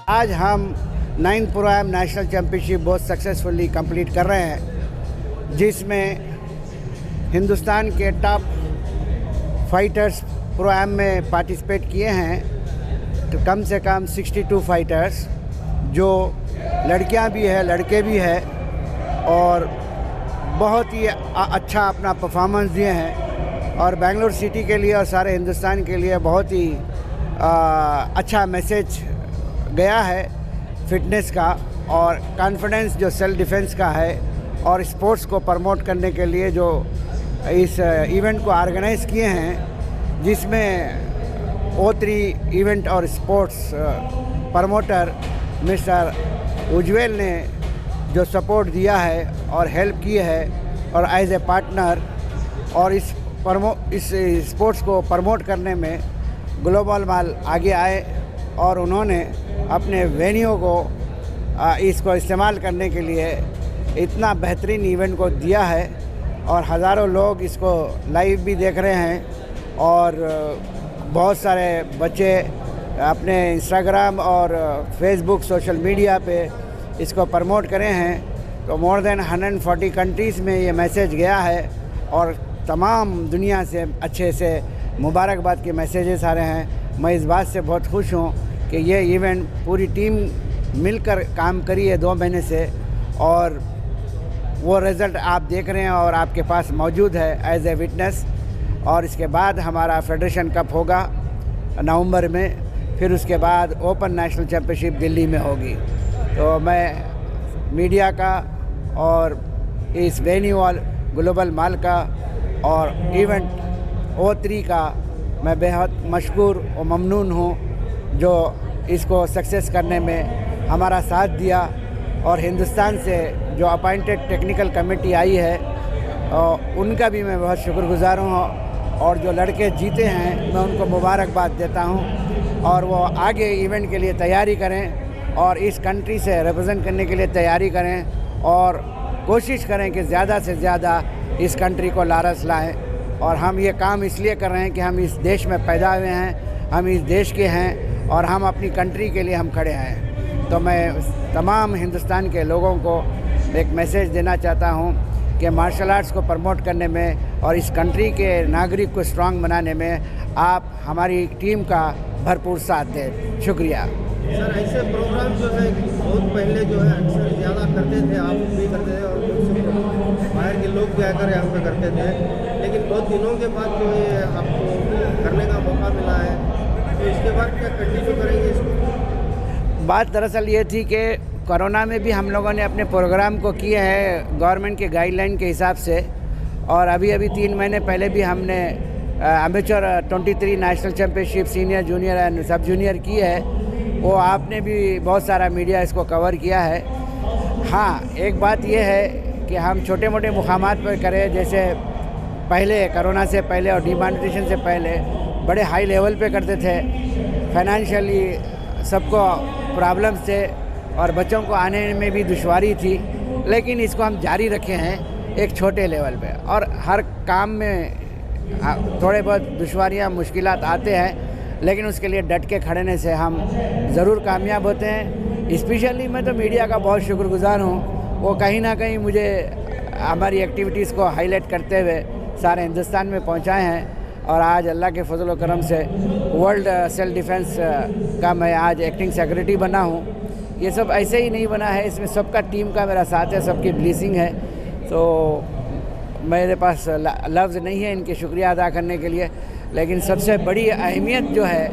आज हम 9th pro M national championship बहुत सक्सेसफुली कंप्लीट कर रहे हैं, जिसमें हिंदुस्तान के टॉप फाइटर्स प्रो एम में पार्टिसिपेट किए हैं। तो कम से कम 62 फाइटर्स, जो लड़कियां भी है लड़के भी है, और बहुत ही अच्छा अपना परफॉर्मेंस दिए हैं। और बेंगलुरु सिटी के लिए और सारे हिंदुस्तान के लिए बहुत ही अच्छा मैसेज गया है फिटनेस का और कॉन्फिडेंस जो सेल्फ डिफेंस का है, और स्पोर्ट्स को प्रमोट करने के लिए जो इस इवेंट को ऑर्गेनाइज़ किए हैं, जिसमें O3 इवेंट और स्पोर्ट्स प्रमोटर मिस्टर उज्जवल ने जो सपोर्ट दिया है और हेल्प की है, और एज ए पार्टनर, और इस स्पोर्ट्स को प्रमोट करने में ग्लोबल माल आगे आए और उन्होंने अपने वेन्यू को इसको इस्तेमाल करने के लिए इतना बेहतरीन इवेंट को दिया है। और हज़ारों लोग इसको लाइव भी देख रहे हैं, और बहुत सारे बच्चे अपने इंस्टाग्राम और फेसबुक सोशल मीडिया पे इसको प्रमोट करे हैं। तो मोर देन 140 कंट्रीज़ में ये मैसेज गया है, और तमाम दुनिया से अच्छे से मुबारकबाद के मैसेजेस आ रहे हैं। मैं इस बात से बहुत खुश हूँ कि ये इवेंट पूरी टीम मिलकर काम करी है 2 महीने से, और वो रिज़ल्ट आप देख रहे हैं और आपके पास मौजूद है एज ए विटनेस। और इसके बाद हमारा फेडरेशन कप होगा नवंबर में, फिर उसके बाद ओपन नेशनल चैम्पियनशिप दिल्ली में होगी। तो मैं मीडिया का और इस वेन्यू ग्लोबल माल का और इवेंट O3 का मैं बेहद मशकूर और ममनून हूँ, जो इसको सक्सेस करने में हमारा साथ दिया। और हिंदुस्तान से जो अपॉइंटेड टेक्निकल कमेटी आई है, उनका भी मैं बहुत शुक्रगुज़ार हूँ। और जो लड़के जीते हैं मैं उनको मुबारकबाद देता हूँ, और वो आगे इवेंट के लिए तैयारी करें और इस कंट्री से रिप्रेजेंट करने के लिए तैयारी करें, और कोशिश करें कि ज़्यादा से ज़्यादा इस कंट्री को लारस लाएं। और हम ये काम इसलिए कर रहे हैं कि हम इस देश में पैदा हुए हैं, हम इस देश के हैं, और हम अपनी कंट्री के लिए हम खड़े हैं। तो मैं तमाम हिंदुस्तान के लोगों को एक मैसेज देना चाहता हूँ कि मार्शल आर्ट्स को प्रमोट करने में और इस कंट्री के नागरिक को स्ट्रांग बनाने में आप हमारी टीम का भरपूर साथ दें। शुक्रिया सर। ऐसे प्रोग्राम जो है बहुत पहले जो है अक्सर ज़्यादा करते थे, आप भी करते थे और बाहर के लोग भी आकर यहाँ पे करते थे, लेकिन बहुत दिनों के बाद जो है आपको करने का मौका मिला है, तो इसके बाद क्या कंटिन्यू करेंगे इसको? बात दरअसल ये थी कि कोरोना में भी हम लोगों ने अपने प्रोग्राम को किए हैं गवर्नमेंट के गाइडलाइन के हिसाब से। और अभी 3 महीने पहले भी हमने amateur 23 national championship senior junior and सब जूनियर की है। वो आपने भी बहुत सारा मीडिया इसको कवर किया है। हाँ, एक बात ये है कि हम छोटे मोटे मुकामात पर करें, जैसे पहले कोरोना से पहले और डिमॉनिटाइजेशन से पहले बड़े हाई लेवल पे करते थे। फाइनेंशियली सबको प्रॉब्लम्स थे और बच्चों को आने में भी दुश्वारी थी, लेकिन इसको हम जारी रखे हैं एक छोटे लेवल पे। और हर काम में थोड़े बहुत दुश्वारियाँ मुश्किलात आते हैं, लेकिन उसके लिए डट के खड़ने से हम ज़रूर कामयाब होते हैं। स्पेशली मैं तो मीडिया का बहुत शुक्रगुज़ार हूँ, वो कहीं ना कहीं मुझे हमारी एक्टिविटीज़ को हाईलाइट करते हुए सारे हिंदुस्तान में पहुँचाए हैं। और आज अल्लाह के फजल व करम से वर्ल्ड सेल्फ डिफेंस का मैं आज एक्टिंग सेक्रेटरी बना हूँ। ये सब ऐसे ही नहीं बना है, इसमें सबका टीम का मेरा साथ है, सबकी ब्लेसिंग है। तो मेरे पास लफ्ज़ नहीं है इनके शुक्रिया अदा करने के लिए, लेकिन सबसे बड़ी अहमियत जो है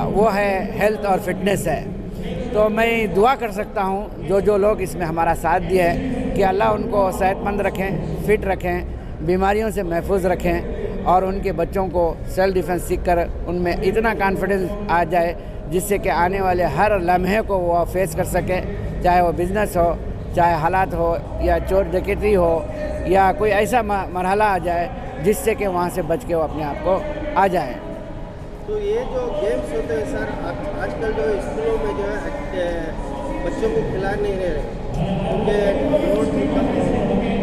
वो है हेल्थ और फिटनेस है। तो मैं दुआ कर सकता हूँ जो लोग इसमें हमारा साथ दिए हैं कि अल्लाह उनको सेहतमंद रखें, फ़िट रखें, बीमारियों से महफूज रखें, और उनके बच्चों को सेल्फ डिफेंस सीख कर उनमें इतना कॉन्फिडेंस आ जाए जिससे कि आने वाले हर लम्हे को वो फेस कर सकें, चाहे वो बिज़नेस हो, चाहे हालात हो, या चोर डकैती हो, या कोई ऐसा मरहला आ जाए जिससे कि वहाँ से बच के वो अपने आप को आ जाएं। तो ये जो गेम्स होते हैं सर, आजकल जो स्कूलों में जो है बच्चों को खिला नहीं रहे, क्योंकि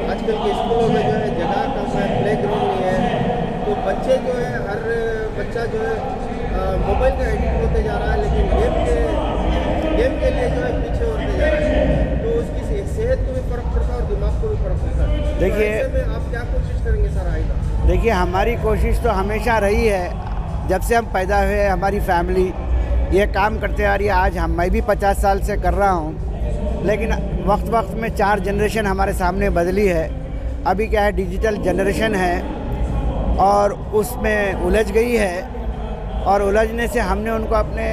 आजकल के स्कूलों में जो है जगह कम है, प्ले ग्राउंड नहीं है, तो बच्चे जो है हर बच्चा जो है मोबाइल का एडिक्ट होते जा रहा है, लेकिन गेम के देखिए, हमारी कोशिश तो हमेशा रही है, जब से हम पैदा हुए हमारी फैमिली ये काम करते आ रही है। आज मैं भी 50 साल से कर रहा हूँ, लेकिन वक्त वक्त में 4 जनरेशन हमारे सामने बदली है। अभी क्या है, डिजिटल जनरेशन है और उसमें उलझ गई है, और उलझने से हमने उनको अपने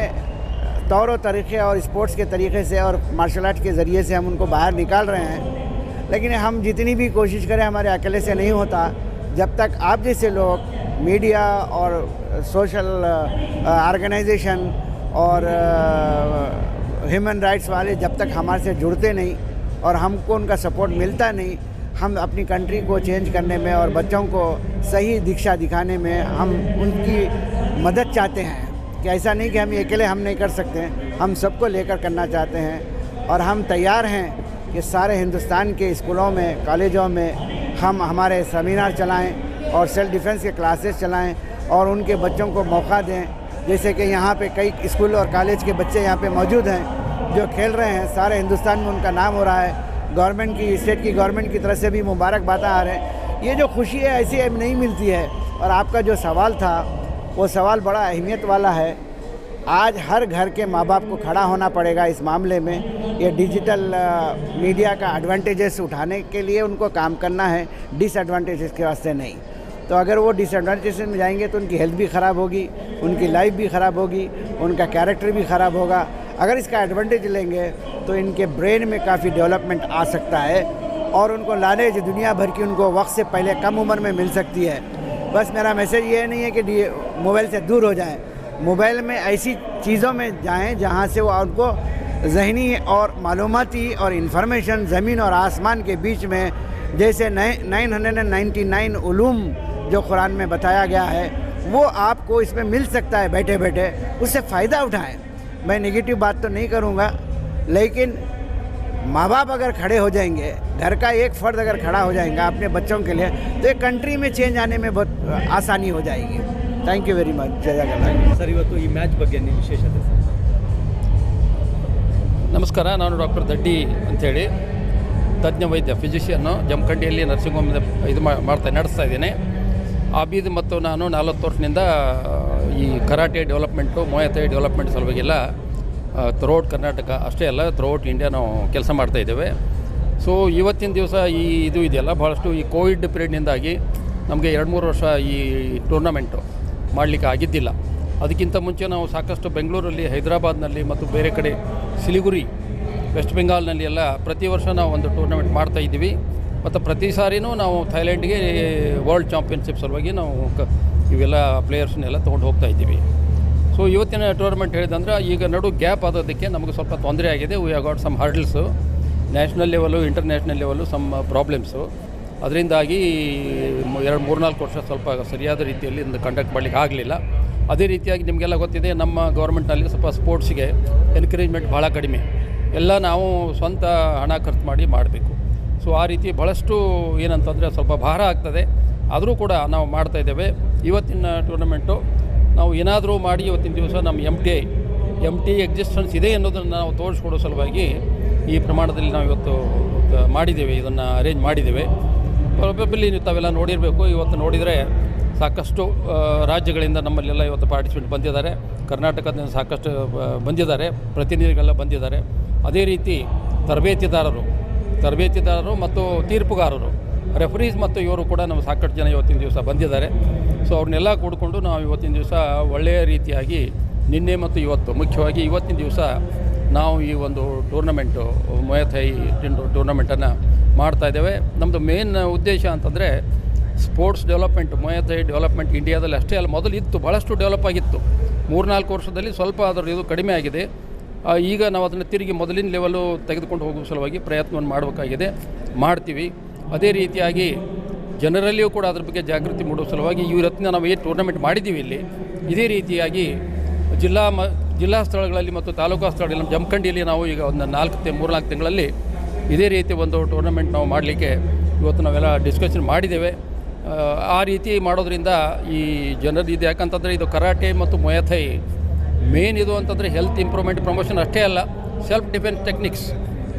तौर तरीक़े और स्पोर्ट्स के तरीक़े से और मार्शल आर्ट के ज़रिए से हम उनको बाहर निकाल रहे हैं। लेकिन हम जितनी भी कोशिश करें, हमारे अकेले से नहीं होता। जब तक आप जैसे लोग, मीडिया और सोशल ऑर्गेनाइजेशन और ह्यूमन राइट्स वाले जब तक हमारे से जुड़ते नहीं और हमको उनका सपोर्ट मिलता नहीं, हम अपनी कंट्री को चेंज करने में और बच्चों को सही दिशा दिखाने में हम उनकी मदद चाहते हैं। कि ऐसा नहीं कि हम अकेले हम नहीं कर सकते हैं, हम सबको लेकर करना चाहते हैं। और हम तैयार हैं कि सारे हिंदुस्तान के स्कूलों में, कॉलेजों में हम हमारे सेमिनार चलाएं और सेल्फ डिफेंस के क्लासेस चलाएं और उनके बच्चों को मौका दें। जैसे कि यहाँ पे कई स्कूल और कॉलेज के बच्चे यहाँ पे मौजूद हैं जो खेल रहे हैं, सारे हिंदुस्तान में उनका नाम हो रहा है। गवर्नमेंट की, स्टेट की गवर्नमेंट की तरफ से भी मुबारकबाद आ रहे हैं। ये जो खुशी है ऐसी अब नहीं मिलती है। और आपका जो सवाल था वो सवाल बड़ा अहमियत वाला है। आज हर घर के माँ बाप को खड़ा होना पड़ेगा इस मामले में। ये डिजिटल मीडिया का एडवांटेजेस उठाने के लिए उनको काम करना है, डिसएडवांटेजेस के वास्ते नहीं। तो अगर वो डिसएडवांटेजेस में जाएंगे तो उनकी हेल्थ भी ख़राब होगी, उनकी लाइफ भी ख़राब होगी, उनका कैरेक्टर भी ख़राब होगा। अगर इसका एडवांटेज लेंगे तो इनके ब्रेन में काफ़ी डेवलपमेंट आ सकता है और उनको नॉलेज दुनिया भर की उनको वक्त से पहले कम उम्र में मिल सकती है। बस मेरा मैसेज ये नहीं है कि मोबाइल से दूर हो जाएं, मोबाइल में ऐसी चीज़ों में जाएं जहां से वो उनको ज़हनी और मालूमाती और इन्फॉर्मेशन ज़मीन और आसमान के बीच में, जैसे 999 उलूम जो कुरान में बताया गया है, वो आपको इसमें मिल सकता है बैठे बैठे, उससे फ़ायदा उठाएं। मैं नेगेटिव बात तो नहीं करूँगा, लेकिन माँ बाप अगर खड़े हो जाएंगे, घर का एक फ़र्द अगर खड़ा हो जाएगा अपने बच्चों के लिए, तो एक कंट्री में चेंज आने में बहुत आसानी हो जाएगी। Thank you very much. ಜಯಗಲ್ಲ ಸರ್, ಇವತ್ತು ಈ ಮ್ಯಾಚ್ ಬಗ್ಗೆ ನಿಮ್ಮ ವಿಶೇಷತೆ ಸರ್? ನಮಸ್ಕಾರ, ನಾನು ಡಾಕ್ಟರ್ ದಡ್ಡಿ ಅಂಥೇಳಿ ತಜ್ಞ ವೈದ್ಯ, ಫಿಸಿಷಿಯನ್ನು ಜಮಖಂಡಿಯಲ್ಲಿ ನರ್ಸಿಂಗ್ ಹೋಮ್ ಇದು ನಡೆಸ್ತಾ ಇದ್ದೇನೆ. ಆಬೀದ್ ಮತ್ತು ನಾನು 40 ವರ್ಷದಿಂದ ಈ ಕರಾಟೆ ಡೆವಲಪ್ಮೆಂಟು, ಮೊಯಥೈ ಡೆವಲಪ್ಮೆಂಟ್ ಸಲುವಾಗಿಲ್ಲ ಥ್ರೂಔಟ್ ಕರ್ನಾಟಕ ಅಷ್ಟೇ ಅಲ್ಲ, ಥ್ರೂಔಟ್ ಇಂಡಿಯಾ ನಾವು ಕೆಲಸ ಮಾಡ್ತಾಯಿದ್ದೇವೆ. ಸೊ ಇವತ್ತಿನ ದಿವಸ ಈ ಇದು ಇದೆಯಲ್ಲ, ಭಾಳಷ್ಟು ಈ ಕೋವಿಡ್ ಪೀರಿಯಡ್ನಿಂದಾಗಿ ನಮಗೆ 2-3 ವರ್ಷ ಈ ಟೂರ್ನಮೆಂಟು ಮಾಡಲಿಕ್ಕೆ ಆಗಿದ್ದಿಲ್ಲ. ಅದಕ್ಕಿಂತ ಮುಂಚೆ ನಾವು ಸಾಕಷ್ಟು ಬೆಂಗಳೂರಲ್ಲಿ, ಹೈದರಾಬಾದ್ನಲ್ಲಿ ಮತ್ತು ಬೇರೆ ಕಡೆ ಸಿಲಿಗುರಿ, ವೆಸ್ಟ್ ಬೆಂಗಾಲ್ನಲ್ಲಿ ಎಲ್ಲ ಪ್ರತಿ ವರ್ಷ ನಾವು ಒಂದು ಟೂರ್ನಮೆಂಟ್ ಮಾಡ್ತಾಯಿದ್ದೀವಿ. ಮತ್ತು ಪ್ರತಿ ಸಾರಿನೂ ನಾವು ಥೈಲ್ಯಾಂಡ್ಗೆ ವರ್ಲ್ಡ್ ಚಾಂಪಿಯನ್ಶಿಪ್ ಸಲುವಾಗಿ ನಾವು ಇವೆಲ್ಲ ಪ್ಲೇಯರ್ಸ್ನೆಲ್ಲ ತೊಗೊಂಡು ಹೋಗ್ತಾಯಿದ್ದೀವಿ. ಸೊ ಇವತ್ತಿನ ಟೂರ್ನಮೆಂಟ್ ಹೇಳಿದಂದ್ರೆ ಈಗ ನಡು ಗ್ಯಾಪ್ ಆದೋದಕ್ಕೆ ನಮಗೆ ಸ್ವಲ್ಪ ತೊಂದರೆ ಆಗಿದೆ. We have got some hurdles, national level, international level some problems. ಅದರಿಂದಾಗಿ 2-3-4 ವರ್ಷ ಸ್ವಲ್ಪ ಸರಿಯಾದ ರೀತಿಯಲ್ಲಿ ಕಂಡಕ್ಟ್ ಮಾಡಲಿಕ್ಕೆ ಆಗಲಿಲ್ಲ. ಅದೇ ರೀತಿಯಾಗಿ ನಿಮಗೆಲ್ಲ ಗೊತ್ತಿದೆ, ನಮ್ಮ ಗೌರ್ಮೆಂಟ್ನಲ್ಲಿ ಸ್ವಲ್ಪ ಸ್ಪೋರ್ಟ್ಸಿಗೆ ಎನ್ಕರೇಜ್ಮೆಂಟ್ ಭಾಳ ಕಡಿಮೆ, ಎಲ್ಲ ನಾವು ಸ್ವಂತ ಹಣ ಖರ್ಚು ಮಾಡಿ ಮಾಡಬೇಕು. ಸೊ ಆ ರೀತಿ ಭಾಳಷ್ಟು ಏನಂತಂದರೆ ಸ್ವಲ್ಪ ಭಾರ ಆಗ್ತದೆ. ಆದರೂ ಕೂಡ ನಾವು ಮಾಡ್ತಾಯಿದ್ದೇವೆ. ಇವತ್ತಿನ ಟೂರ್ನಮೆಂಟು ನಾವು ಏನಾದರೂ ಮಾಡಿ ಇವತ್ತಿನ ದಿವಸ ನಮ್ಮ ಎಮ್ ಟಿ ಎಕ್ಸಿಸ್ಟೆನ್ಸ್ ಇದೆ ಅನ್ನೋದನ್ನು ನಾವು ತೋರಿಸ್ಕೊಡೋ ಸಲುವಾಗಿ ಈ ಪ್ರಮಾಣದಲ್ಲಿ ನಾವು ಇವತ್ತು ಮಾಡಿದ್ದೇವೆ, ಇದನ್ನು ಅರೇಂಜ್ ಮಾಡಿದ್ದೇವೆ. ಪ್ರಾಬಬ್ಲಿ ತಾವೆಲ್ಲ ನೋಡಿರಬೇಕು. ಇವತ್ತು ನೋಡಿದರೆ ಸಾಕಷ್ಟು ರಾಜ್ಯಗಳಿಂದ ನಮ್ಮಲ್ಲೆಲ್ಲ ಇವತ್ತು ಪಾರ್ಟಿಸಿಪೇಟ್ ಬಂದಿದ್ದಾರೆ. ಕರ್ನಾಟಕದಿಂದ ಸಾಕಷ್ಟು ಬಂದಿದ್ದಾರೆ, ಪ್ರತಿನಿಧಿಗಳೆಲ್ಲ ಬಂದಿದ್ದಾರೆ. ಅದೇ ರೀತಿ ತರಬೇತಿದಾರರು ಮತ್ತು ತೀರ್ಪುಗಾರರು, ರೆಫರೀಸ್ ಮತ್ತು ಇವರು ಕೂಡ ನಮ್ಮ ಸಾಕಷ್ಟು ಜನ ಇವತ್ತಿನ ದಿವಸ ಬಂದಿದ್ದಾರೆ. ಸೊ ಅವ್ರನ್ನೆಲ್ಲ ಕೂಡಿಕೊಂಡು ನಾವು ಇವತ್ತಿನ ದಿವಸ ಒಳ್ಳೆಯ ರೀತಿಯಾಗಿ ನಿನ್ನೆ ಮತ್ತು ಇವತ್ತು, ಮುಖ್ಯವಾಗಿ ಇವತ್ತಿನ ದಿವಸ ನಾವು ಈ ಒಂದು ಟೂರ್ನಮೆಂಟು, ಮೊಯಥೈ ಟೂರ್ನಮೆಂಟನ್ನು ಮಾಡ್ತಾಯಿದ್ದೇವೆ. ನಮ್ಮದು ಮೇನ್ ಉದ್ದೇಶ ಅಂತಂದರೆ ಸ್ಪೋರ್ಟ್ಸ್ ಡೆವಲಪ್ಮೆಂಟ್, ಮೊಯಥೈ ಡೆವಲಪ್ಮೆಂಟ್ ಇಂಡಿಯಾದಲ್ಲಿ ಅಷ್ಟೇ ಅಲ್ಲ, ಮೊದಲು ಇತ್ತು, ಭಾಳಷ್ಟು ಡೆವಲಪ್ ಆಗಿತ್ತು. 3-4 ವರ್ಷದಲ್ಲಿ ಸ್ವಲ್ಪ ಅದರ ಇದು ಕಡಿಮೆ ಆಗಿದೆ. ಈಗ ನಾವು ಅದನ್ನು ತಿರುಗಿ ಮೊದಲಿನ ಲೆವೆಲು ತೆಗೆದುಕೊಂಡು ಹೋಗುವ ಸಲುವಾಗಿ ಪ್ರಯತ್ನವನ್ನು ಮಾಡಬೇಕಾಗಿದೆ, ಮಾಡ್ತೀವಿ. ಅದೇ ರೀತಿಯಾಗಿ ಜನರಲ್ಲಿಯೂ ಕೂಡ ಅದ್ರ ಬಗ್ಗೆ ಜಾಗೃತಿ ಮೂಡುವ ಸಲುವಾಗಿ ಇವತ್ತಿನ ನಾವು ಏನು ಟೂರ್ನಮೆಂಟ್ ಮಾಡಿದ್ದೀವಿ ಇಲ್ಲಿ, ಇದೇ ರೀತಿಯಾಗಿ ಜಿಲ್ಲಾ ಸ್ಥಳಗಳಲ್ಲಿ ಮತ್ತು ತಾಲೂಕಾ ಸ್ಥಳಗಳಲ್ಲಿ, ನಮ್ಮ ಜಮಖಂಡಿಯಲ್ಲಿ ನಾವು ಈಗ ಒಂದು 3-4 ತಿಂಗಳಲ್ಲಿ ಇದೇ ರೀತಿ ಒಂದು ಟೂರ್ನಮೆಂಟ್ ನಾವು ಮಾಡಲಿಕ್ಕೆ ಇವತ್ತು ನಾವೆಲ್ಲ ಡಿಸ್ಕಷನ್ ಮಾಡಿದ್ದೇವೆ. ಆ ರೀತಿ ಮಾಡೋದ್ರಿಂದ ಈ ಜನರು ಇದು, ಯಾಕಂತಂದರೆ ಇದು ಕರಾಟೆ ಮತ್ತು ಮೊಯಥೈ ಮೇನ್ ಇದು ಅಂತಂದರೆ ಹೆಲ್ತ್ ಇಂಪ್ರೂವ್ಮೆಂಟ್ ಪ್ರಮೋಷನ್ ಅಷ್ಟೇ ಅಲ್ಲ, self defence techniques,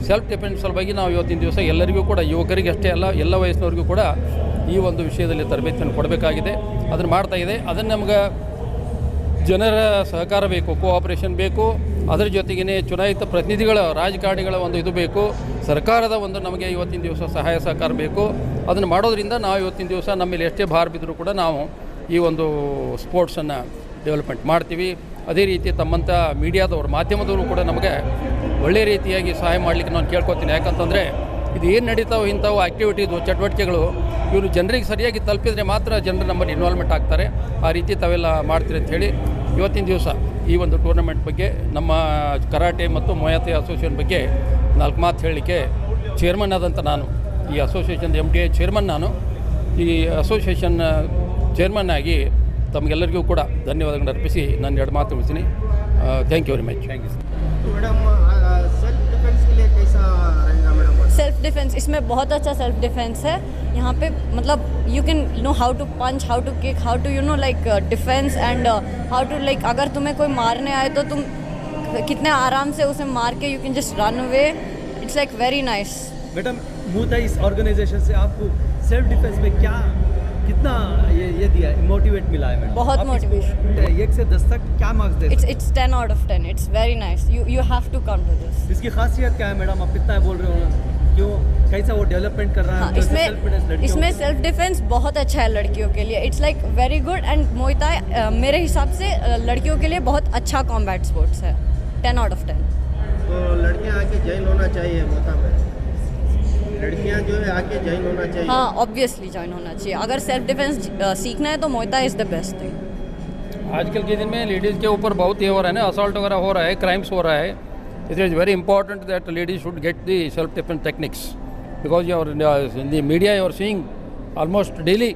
self defence ಸಲುವಾಗಿ ನಾವು ಇವತ್ತಿನ ದಿವಸ ಎಲ್ಲರಿಗೂ ಕೂಡ, ಯುವಕರಿಗೆ ಅಷ್ಟೇ ಅಲ್ಲ, ಎಲ್ಲ ವಯಸ್ಸಿನವ್ರಿಗೂ ಕೂಡ ಈ ಒಂದು ವಿಷಯದಲ್ಲಿ ತರಬೇತಿಯನ್ನು ಕೊಡಬೇಕಾಗಿದೆ. ಅದನ್ನು ಮಾಡ್ತಾಯಿದೆ. ಅದನ್ನು ನಮ್ಗೆ ಜನರ ಸಹಕಾರ ಬೇಕು, ಕೋಆಪರೇಷನ್ ಬೇಕು. ಅದರ ಜೊತೆಗೇ ಚುನಾಯಿತ ಪ್ರತಿನಿಧಿಗಳ ರಾಜಕಾರಣಿಗಳ ಒಂದು ಇದು ಬೇಕು. ಸರ್ಕಾರದ ಒಂದು ನಮಗೆ ಇವತ್ತಿನ ದಿವಸ ಸಹಾಯ ಸಹಕಾರ ಬೇಕು. ಅದನ್ನು ಮಾಡೋದ್ರಿಂದ ನಾವು ಇವತ್ತಿನ ದಿವಸ ನಮ್ಮಲ್ಲಿ ಎಷ್ಟೇ ಭಾರ ಬಿದ್ದರೂ ಕೂಡ ನಾವು ಈ ಒಂದು ಸ್ಪೋರ್ಟ್ಸನ್ನು ಡೆವಲಪ್ಮೆಂಟ್ ಮಾಡ್ತೀವಿ. ಅದೇ ರೀತಿ ತಮ್ಮಂಥ ಮೀಡಿಯಾದವರು, ಮಾಧ್ಯಮದವರು ಕೂಡ ನಮಗೆ ಒಳ್ಳೆಯ ರೀತಿಯಾಗಿ ಸಹಾಯ ಮಾಡಲಿಕ್ಕೆ ನಾನು ಕೇಳ್ಕೊತೀನಿ. ಯಾಕಂತಂದರೆ ಇದು ಏನು ನಡೀತಾವೆ ಇಂಥವು ಆ್ಯಕ್ಟಿವಿಟೀಸು, ಚಟುವಟಿಕೆಗಳು ಇವರು ಜನರಿಗೆ ಸರಿಯಾಗಿ ತಲುಪಿದರೆ ಮಾತ್ರ ಜನರು ನಮ್ಮಲ್ಲಿ ಇನ್ವಾಲ್ವ್ಮೆಂಟ್ ಆಗ್ತಾರೆ. ಆ ರೀತಿ ತಾವೆಲ್ಲ ಮಾಡ್ತೀರಿ ಅಂತ ಹೇಳಿ ಇವತ್ತಿನ ದಿವಸ ಈ ಒಂದು ಟೂರ್ನಮೆಂಟ್ ಬಗ್ಗೆ, ನಮ್ಮ ಕರಾಟೆ ಮತ್ತು ಮೊಯಾತೆ ಅಸೋಸಿಯೇಷನ್ ಬಗ್ಗೆ 4 ಮಾತು ಹೇಳಲಿಕ್ಕೆ ಚೇರ್ಮನ್ ಆದಂಥ ನಾನು, ಈ ಅಸೋಸಿಯೇಷನ್ MTA ಚೇರ್ಮನ್ ನಾನು, ಈ ಅಸೋಸಿಯೇಷನ್ ಚೇರ್ಮನ್ ಆಗಿ ತಮಗೆಲ್ಲರಿಗೂ ಕೂಡ ಧನ್ಯವಾದಗಳನ್ನು ಅರ್ಪಿಸಿ ನಾನು 2 ಮಾತು ಮುಗಿಸ್ತೀನಿ. Thank you very much. Thank you. Madam self defence के लिए कैसा रहेगा मैडम? सेल्फ डिफेंस इसमें बहुत अच्छा सेल्फ डिफेंस है. यहाँ पे मतलब you can know how to punch, how to kick, how to you know like defence and how to like अगर तुम्हें कोई मारने आए तो तुम कितने आराम से उसे मार के you can just run away. It's like very nice. Madam मुई थाई इस ऑर्गेनाइजेशन से आपको सेल्फ डिफेंस में क्या कितना ये दिया मोटिवेट मिला है मैडम? बहुत मोटिवेशन. 1 से 10 तक क्या मार्क्स देते? It's 10 out of 10. It's very nice. You have to come to this. इसकी खासियत क्या है मैडम? आप कितना बोल रहे हो, क्यों, कैसा वो डेवलपमेंट कर रहा है? हाँ, इसमें सेल्फ डिफेंस बहुत अच्छा है लड़कियों के लिए. It's like very good and muay thai मेरे हिसाब से लड़कियों के लिए बहुत अच्छा कॉम्बैट स्पोर्ट्स है. 10 out of 10. तो लड़कियां आके जॉइन होना चाहिए मोता में, लड़कियां जो है आके जॉइन होना चाहिए. हाँ, ऑब्वियसली जॉइन होना चाहिए. अगर सेल्फ डिफेंस सीखना है तो मुay thai is the best thing. आजकल के दिन में लेडीज़ के ऊपर बहुत ये हो रहा है ना, असॉल्ट वगैरह हो रहा है, क्राइम्स हो रहा है. It is very important that ladies should get the self defence techniques because your in the media you are seeing almost daily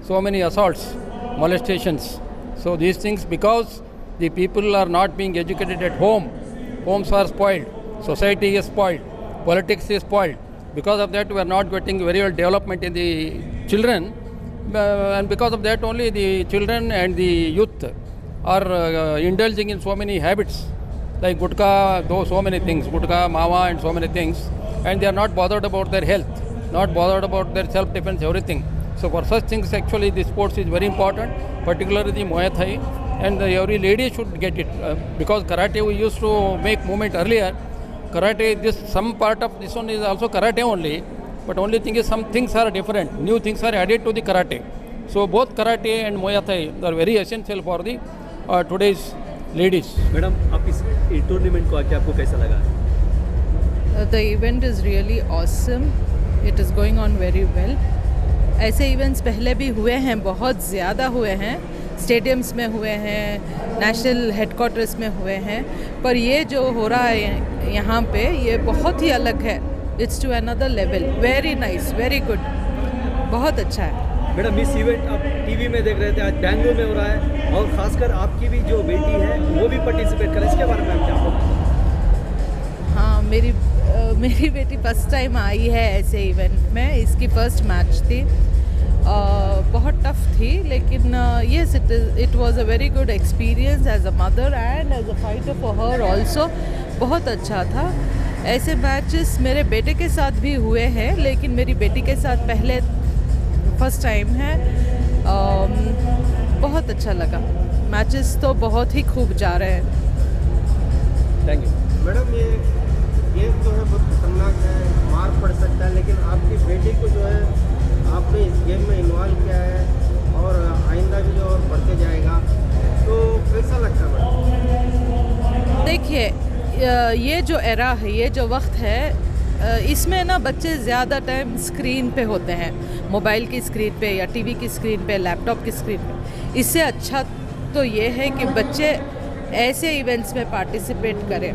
so many assaults, molestations. So these things, because the people are not being educated at home, homes are spoiled, society is spoiled, politics is spoiled. Because of that we are not getting very well development in the children, and because of that only the children and the youth are indulging in so many habits like gutka, so many things, gutka, mawa and so many things, and they are not bothered about their health, not bothered about their self-defense, everything. So for such things actually the sports is very important, particularly the Muay Thai, and every lady should get it because karate we used to make movement earlier. Karate, this some part of this one is also karate only, but only thing is some things are different, new things are added to the karate. So both karate and Muay Thai are very essential for the today's ladies. Madam आप इस tournament को आके आपको कैसा लगा? The event is really awesome. It is going on very well. ऐसे events पहले भी हुए हैं, बहुत ज़्यादा हुए हैं, स्टेडियम्स में हुए हैं, नेशनल हेडक्वार्टर्स में हुए हैं, पर ये जो हो रहा है यहाँ पे ये बहुत ही अलग है. It's to another level. Very nice, very good, बहुत अच्छा है. मैडम इस इवेंट आप टीवी में देख रहे थे, आज बेंगलुरु में हो रहा है और खासकर आपकी भी जो बेटी है वो भी पार्टिसिपेट करे, इसके बारे में आप क्या बोलते हैं? हाँ, मेरी बेटी फर्स्ट टाइम आई है ऐसे इवेंट में. इसकी फर्स्ट मैच थी, बहुत टफ थी, लेकिन yes it was a very good experience as a mother and as a fighter for her also. बहुत अच्छा था. ऐसे मैचेस मेरे बेटे के साथ भी हुए हैं, लेकिन मेरी बेटी के साथ पहले फर्स्ट टाइम है. बहुत अच्छा लगा. मैचेस तो बहुत ही खूब जा रहे हैं. Thank you. मैडम ये गेम जो है बहुत खतरनाक है, मार पड़ सकता है, लेकिन आपकी बेटी को जो है आपने इस गेम में इन्वॉल्व किया है और आइंदा भी जो और बढ़ते जाएगा, तो कैसा लगता है मैडम? देखिए, ये जो एरा है, ये जो वक्त है, इसमें ना बच्चे ज़्यादा टाइम स्क्रीन पे होते हैं, मोबाइल की स्क्रीन पे या टीवी की स्क्रीन पे, लैपटॉप की स्क्रीन पे. इससे अच्छा तो ये है कि बच्चे ऐसे इवेंट्स में पार्टिसिपेट करें.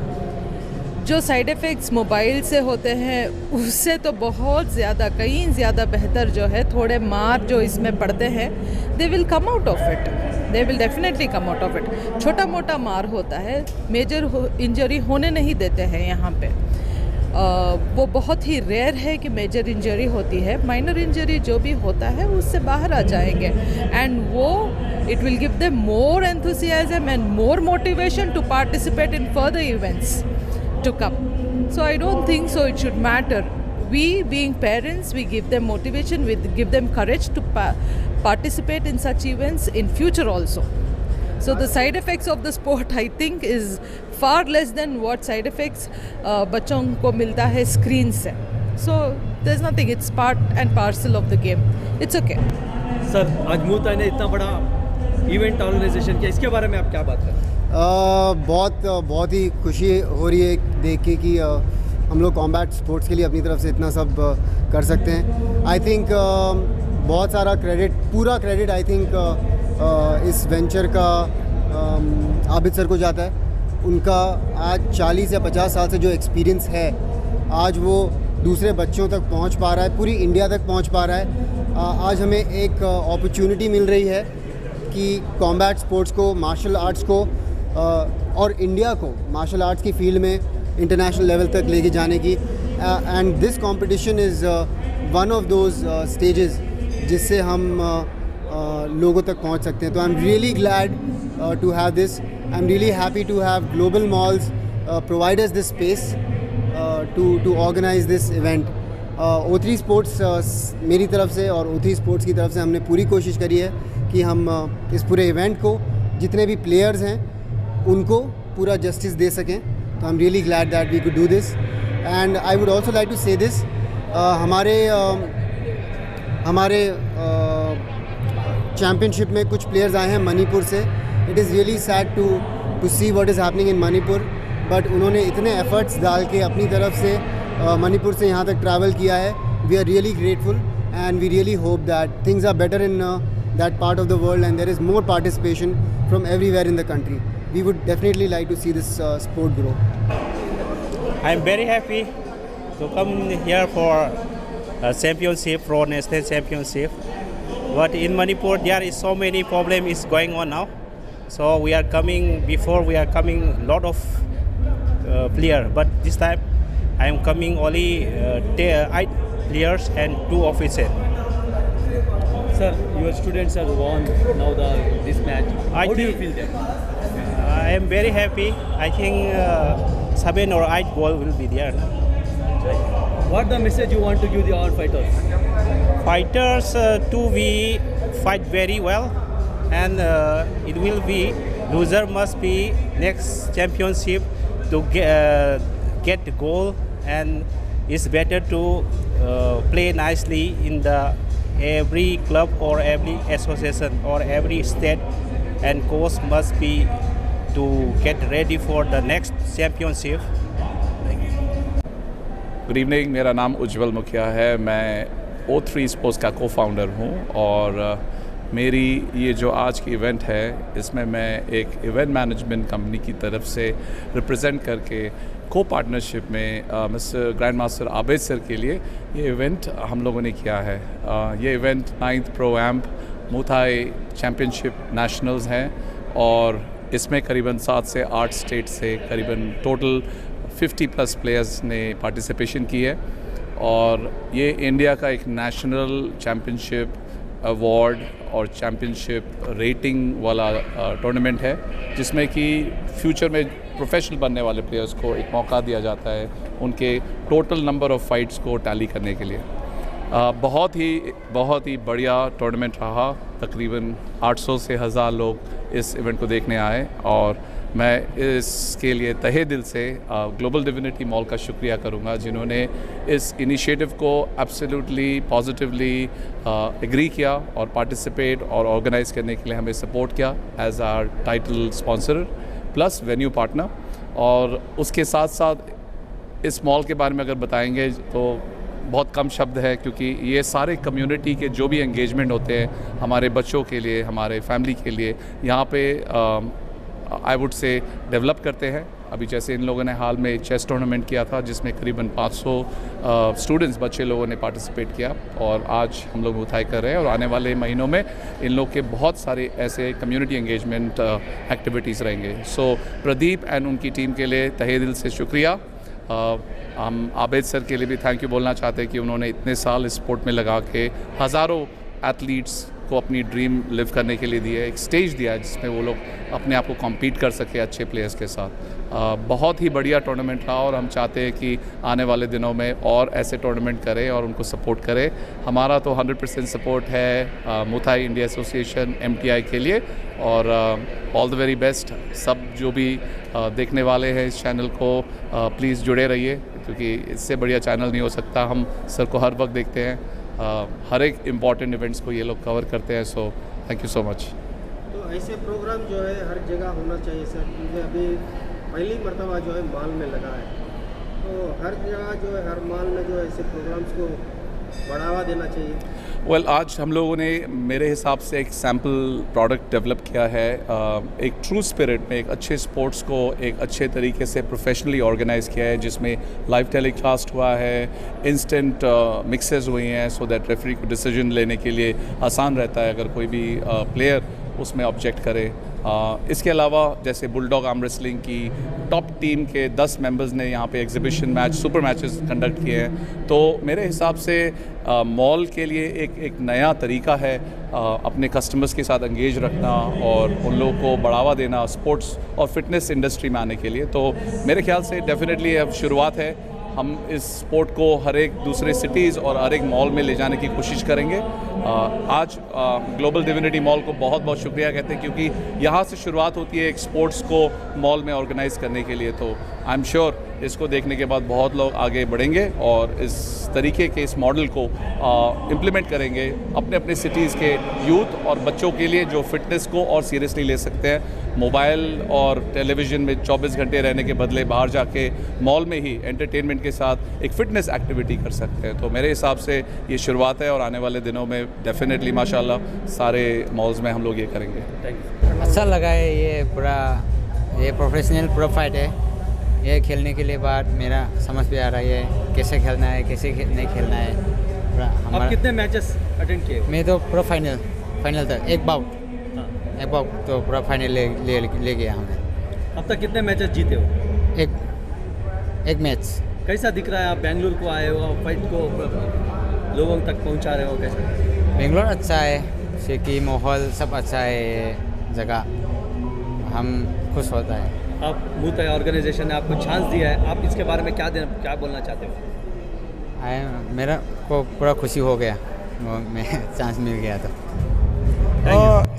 जो साइड इफ़ेक्ट्स मोबाइल से होते हैं उससे तो बहुत ज़्यादा, कहीं ज़्यादा बेहतर जो है, थोड़े मार जो इसमें पड़ते हैं, they will come out of it, they will definitely come out of it. छोटा मोटा मार होता है, मेजर इंजरी होने नहीं देते हैं यहाँ पे. वो बहुत ही रेयर है कि मेजर इंजरी होती है. माइनर इंजरी जो भी होता है उससे बाहर आ जाएंगे, एंड वो it will give them more enthusiasm and more motivation to participate in further events to come. So I don't think so it should matter we being parents, we give them motivation, we give them courage to participate in such events in future also. So the side effects of the sport I think is far less than what side effects बच्चों को मिलता है screen से. So there's nothing, it's part and parcel of the game. It's okay. Sir, आज मुई Thai ने इतना बड़ा इवेंट ऑर्गेनाइजेशन किया, इसके बारे में आप क्या बात करें? बहुत ही खुशी हो रही है देख के कि हम लोग कॉम्बैट स्पोर्ट्स के लिए अपनी तरफ से इतना सब कर सकते हैं. आई थिंक बहुत सारा क्रेडिट, पूरा क्रेडिट आई थिंक इस वेंचर का आबिद सर को जाता है. उनका आज 40 या 50 साल से जो एक्सपीरियंस है, आज वो दूसरे बच्चों तक पहुंच पा रहा है, पूरी इंडिया तक पहुंच पा रहा है. आज हमें एक अपॉर्चुनिटी मिल रही है कि कॉम्बैट स्पोर्ट्स को, मार्शल आर्ट्स को और इंडिया को मार्शल आर्ट्स की फील्ड में इंटरनेशनल लेवल तक लेके जाने की. And this competition is one of those stages जिससे हम लोगों तक पहुंच सकते हैं. तो I am really glad to have this. I am really happy to have Global Malls provide us this space to organise this event. O3 sports मेरी तरफ से और O3 स्पोर्ट्स की तरफ से हमने पूरी कोशिश करी है कि हम इस पूरे इवेंट को, जितने भी प्लेयर्स हैं उनको पूरा जस्टिस दे सकें. तो I am really glad that we could do this. And I would also like to say this, हमारे चैम्पियनशिप में कुछ प्लेयर्स आए हैं मणिपुर से. It is really sad to see what is happening in Manipur, but उन्होंने इतने एफर्ट्स डाल के अपनी तरफ से मणिपुर से यहाँ तक ट्रैवल किया है. We are really grateful and we really hope that things are better in that part of the world and there is more participation from everywhere in the country. We would definitely like to see this sport grow. I am very happy to come here for a championship, pro national championship. But in Manipur there is so many problems going on now. So we are coming, before we are coming lot of players, but this time I am coming only 8 players and 2 officers. Sir, your students have won now this match. How do you feel that? I am very happy. I think 7 or 8 goals will be there. What the message you want to give the all fighters? Fighters to be fight very well, and it will be loser must be next championship to get the goal, and it's better to play nicely in the every club or every association or every state, and coach must be to get ready for the next championship. Good evening, मेरा नाम उज्जवल मुखिया है. मैं O3 sports का cofounder हूँ और मेरी ये जो आज की इवेंट है इसमें मैं एक इवेंट मैनेजमेंट कंपनी की तरफ से रिप्रेजेंट करके को पार्टनरशिप में mister grand master Abid sir के लिए ये इवेंट हम लोगों ने किया है. ये event 9th pro amp Muay Thai championship nationals हैं और इसमें करीबन 7 से 8 स्टेट से करीबन टोटल 50+ प्लेयर्स ने पार्टिसिपेशन की है. और ये इंडिया का एक नेशनल चैम्पियनशिप अवार्ड और चैम्पियनशिप रेटिंग वाला टूर्नामेंट है जिसमें कि फ्यूचर में प्रोफेशनल बनने वाले प्लेयर्स को एक मौका दिया जाता है उनके टोटल नंबर ऑफ़ फाइट्स को टैली करने के लिए. बहुत ही बढ़िया टूर्नामेंट रहा. तकरीबन 800 से 1000 लोग इस इवेंट को देखने आए और मैं इसके लिए तहे दिल से ग्लोबल डिविनिटी मॉल का शुक्रिया करूंगा जिन्होंने इस इनिशिएटिव को एब्सोल्युटली पॉजिटिवली एग्री किया और पार्टिसिपेट और ऑर्गेनाइज़ करने के लिए हमें सपोर्ट किया as our title sponsor plus venue partner. और उसके साथ साथ इस मॉल के बारे में अगर बताएंगे तो बहुत कम शब्द है क्योंकि ये सारे कम्युनिटी के जो भी एंगेजमेंट होते हैं हमारे बच्चों के लिए, हमारे फैमिली के लिए यहाँ पे आई वुड से डेवलप करते हैं. अभी जैसे इन लोगों ने हाल में चेस टूर्नामेंट किया था जिसमें करीबन 500 स्टूडेंट्स बच्चे लोगों ने पार्टिसिपेट किया और आज हम लोग मुथाई कर रहे हैं और आने वाले महीनों में इन लोग के बहुत सारे ऐसे कम्युनिटी एंगेजमेंट एक्टिविटीज़ रहेंगे. सो प्रदीप एंड उनकी टीम के लिए तहे दिल से शुक्रिया. हम आबिद सर के लिए भी थैंक यू बोलना चाहते हैं कि उन्होंने इतने साल इस स्पोर्ट में लगा के हज़ारों एथलीट्स को अपनी ड्रीम लिव करने के लिए दी है, एक स्टेज दिया है जिसमें वो लोग अपने आप को कॉम्पीट कर सके अच्छे प्लेयर्स के साथ। बहुत ही बढ़िया टूर्नामेंट रहा और हम चाहते हैं कि आने वाले दिनों में और ऐसे टूर्नामेंट करें और उनको सपोर्ट करें। हमारा तो 100% सपोर्ट है मुथाई इंडिया एसोसिएशन MTI के लिए, और ऑल द वेरी बेस्ट। सब जो भी देखने वाले हैं इस चैनल को प्लीज़ जुड़े रहिए, क्योंकि इससे बढ़िया चैनल नहीं हो सकता। हम सर को हर वक्त देखते हैं, हर एक इम्पॉर्टेंट इवेंट्स को ये लोग कवर करते हैं। So thank you so much. तो ऐसे प्रोग्राम जो है हर जगह होना चाहिए सर, क्योंकि अभी पहली मरतबा जो है माल में लगा है, तो हर जगह जो है हर माल में जो है ऐसे प्रोग्राम्स को बढ़ावा देना चाहिए। आज हम लोगों ने मेरे हिसाब से एक सैम्पल प्रोडक्ट डेवलप किया है, एक ट्रू स्पिरिट में एक अच्छे स्पोर्ट्स को एक अच्छे तरीके से प्रोफेशनली ऑर्गेनाइज किया है, जिसमें लाइव टेलीकास्ट हुआ है, इंस्टेंट मिक्सेस हुई हैं, सो दैट रेफरी को डिसीजन लेने के लिए आसान रहता है अगर कोई भी प्लेयर उसमें ऑब्जेक्ट करे। इसके अलावा जैसे बुलडॉग आर्म रेसलिंग की टॉप टीम के 10 मेंबर्स ने यहाँ पे exhibition match, super matches conduct किए हैं। तो मेरे हिसाब से मॉल के लिए एक नया तरीका है अपने कस्टमर्स के साथ एंगेज रखना और उन लोगों को बढ़ावा देना स्पोर्ट्स और फिटनेस इंडस्ट्री में आने के लिए। तो मेरे ख्याल से डेफिनेटली अब शुरुआत है। हम इस स्पोर्ट को हर एक दूसरे सिटीज़ और हर एक मॉल में ले जाने की कोशिश करेंगे। आज ग्लोबल डिविनिटी मॉल को बहुत बहुत शुक्रिया कहते हैं, क्योंकि यहाँ से शुरुआत होती है एक स्पोर्ट्स को मॉल में ऑर्गेनाइज करने के लिए। तो आई एम श्योर इसको देखने के बाद बहुत लोग आगे बढ़ेंगे और इस तरीके के इस मॉडल को इम्प्लीमेंट करेंगे अपने अपने सिटीज़ के यूथ और बच्चों के लिए, जो फिटनेस को और सीरियसली ले सकते हैं। मोबाइल और टेलीविज़न में 24 घंटे रहने के बदले बाहर जाके मॉल में ही एंटरटेनमेंट के साथ एक फ़िटनेस एक्टिविटी कर सकते हैं। तो मेरे हिसाब से ये शुरुआत है और आने वाले दिनों में डेफिनेटली माशाल्लाह सारे मॉल्स में हम लोग ये करेंगे। अच्छा लगा है, ये प्रोफेशनल प्रो फाइट है। ये खेलने के लिए बाद मेरा समझ में आ रहा है कैसे खेलना है, कैसे नहीं खेलना है। आप कितने मैचेस अटेंड किए? मैं तो प्रो फाइनल तक एक बाउट तो पूरा फाइनल ले गया हमें। अब तक कितने मैचेस जीते हो? एक मैच। कैसा दिख रहा है? आप बेंगलुरु को आए हो, फाइट को लोगों तक पहुंचा रहे हो, कैसा? बेंगलोर अच्छा है, सिटी माहौल सब अच्छा है, जगह हम खुश होता है। आप मुथाई ऑर्गेनाइजेशन ने आपको चांस दिया है, आप इसके बारे में क्या बोलना चाहते हो? मेरा को पूरा खुशी हो गया, मैं चांस मिल गया तो।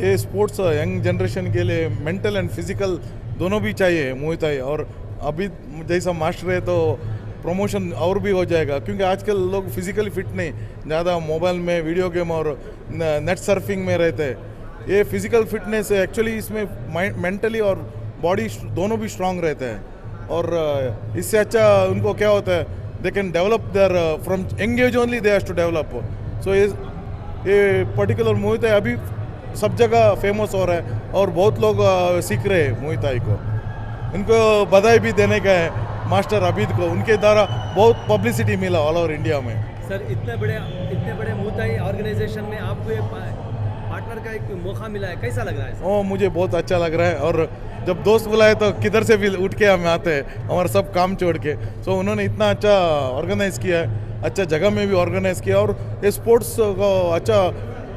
ये स्पोर्ट्स यंग जनरेशन के लिए मेंटल एंड फिजिकल दोनों भी चाहिए मुथाई, और अभी जैसा मास्टर है तो प्रमोशन और भी हो जाएगा, क्योंकि आजकल लोग फिजिकली फिट नहीं, ज़्यादा मोबाइल में वीडियो गेम और नेट सर्फिंग में रहते हैं। ये फिजिकल फिटनेस है एक्चुअली, इसमें मेंटली और बॉडी दोनों भी स्ट्रांग रहते हैं, और इससे अच्छा उनको क्या होता है, they can develop there from young age only they have to develop. So ये पर्टिकुलर मुथाई अभी सब जगह फेमस हो रहा है और बहुत लोग सीख रहे हैं मुथाई को। इनको बधाई भी देने का है मास्टर अबीद को, उनके द्वारा बहुत पब्लिसिटी मिला ऑल ओवर इंडिया में। सर इतने बड़े मुथाई ऑर्गेनाइजेशन में आपको पार्टनर का एक मौका मिला है, कैसा लग रहा है? मुझे बहुत अच्छा लग रहा है, और जब दोस्त बुलाए तो किधर से भी उठ के हम आते हैं, हमारा सब काम छोड़ के। सो उन्होंने इतना अच्छा ऑर्गेनाइज किया है, अच्छा जगह में भी ऑर्गेनाइज किया, और ये स्पोर्ट्स को अच्छा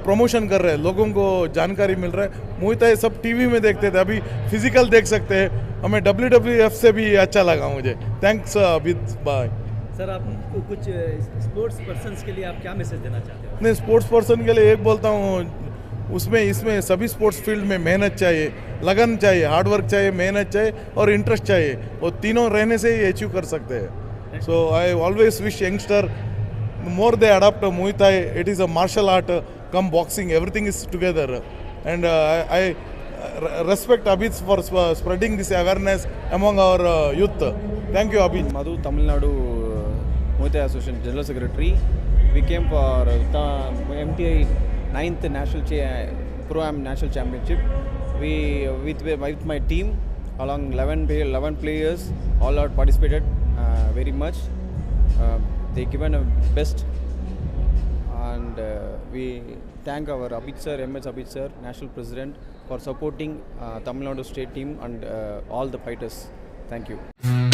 प्रमोशन कर रहे हैं, लोगों को जानकारी मिल रहा है। मुथाई सब टीवी में देखते थे, अभी फिजिकल देख सकते हैं। हमें WWF से भी अच्छा लगा मुझे। थैंक्स अबीद भाई। सर आप कुछ स्पोर्ट्स पर्सन्स के लिए आप क्या मैसेज देना चाहते हो? नहीं, स्पोर्ट्स पर्सन के लिए एक बोलता हूँ, इसमें सभी स्पोर्ट्स फील्ड में मेहनत चाहिए, लगन चाहिए, हार्ड वर्क चाहिए, मेहनत चाहिए और इंटरेस्ट चाहिए, और तीनों रहने से ही अचीव कर सकते हैं। So I always wish youngster more they adopt Muay Thai. It is a martial art, come boxing, everything is together, and I respect Abid for spreading this awareness among our youth. Thank you, Abid. Madhu, Tamil Nadu Muay Thai Association General Secretary. We came for the MTI 9th Pro-Am National Championship. We with my team along 11 players, all out participated very much. They given a best, and we thank our Abid sir, MS Abid sir, National President, for supporting Tamil Nadu State team and all the fighters. Thank you.